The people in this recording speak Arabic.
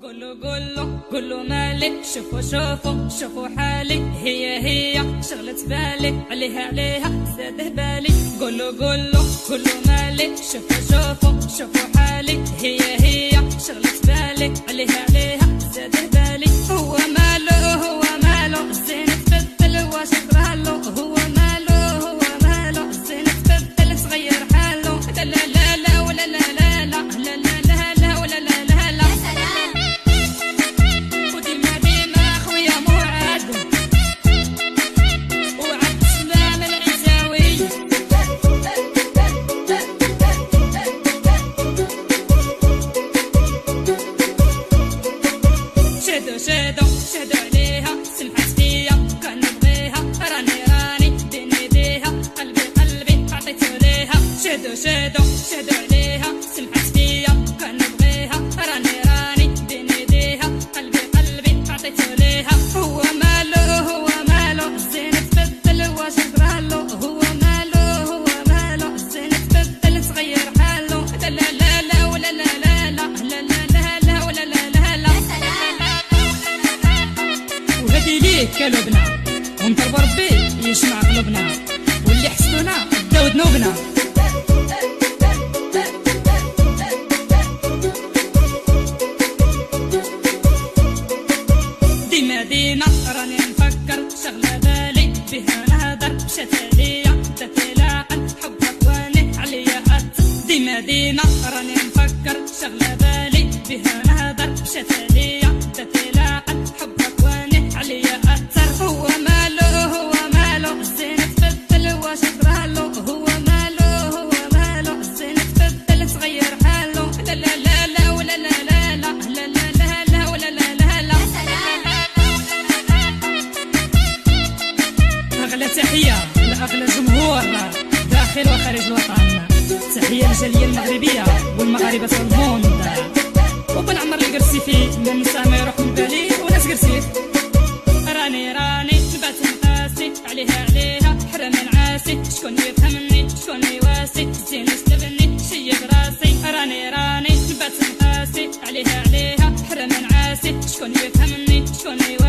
قولوا مالي، شوفوا حالي، هي شغلة بالي، عليها زاده بالي. قولوا مالي، شوفوا حالي، هي شغلة بالي، عليها زاده بالي. هو ماله الزين تبدل واش يكرهلو، هو ماله الزين تبدل تغير حالو. لا ولا لا لا لا لا لا لا ولا لا لا لا. وديما خويا موعد وعد سلام العزاوي. شادو عليها، سمحت فيا كان نبغيها، راني ديني بيها، قلبي عطيتو ليها. شادو عليها، سمحت فيا كان نبغيها، راني ديني بيها، قلبي عطيتو ليها. هو ماله الزين تبدل واش يكرهلو، هو ماله الزين تبدل تغير حالو. لا ولا لا لا لا لا لا لا ولا لا لا لا. وهدي ليك كلبنا ونطلب ربي يجمع قلوبنا، واللي حسدونا بداو ذنوبنا. ديما راني نفكر، شغلة بالي بها نهدر، مشات عليا بدات تلاعن، حبك واني عليا أثر. ديما راني نفكر، شغلة بالي بها نهدر، مشات عليا بدات تلاعن، حبك واني عليا أثر. هو ماله الزين تبدل واش يكرهلو، هو ماله الزين تبدل تغير حالو. لا ولا لا لا لا لا لا لا ولا لا لا لا. أغلى تحية لأغلى جمهور داخل وخارج الوطن، تحية للجالية المغربية والمغاربة في الموند، وبنعمر القرسيفي من نسا ما يروح من بالي وناس قرسيف. راني نبات نقاسي، عليها حرم نعاسي، شكون يفهمني شكون يواسي، زين يسلبني شي براسي. راني نبات نقاسي، عليها حرم نعاسي، شكون يفهمني شكون يواسي.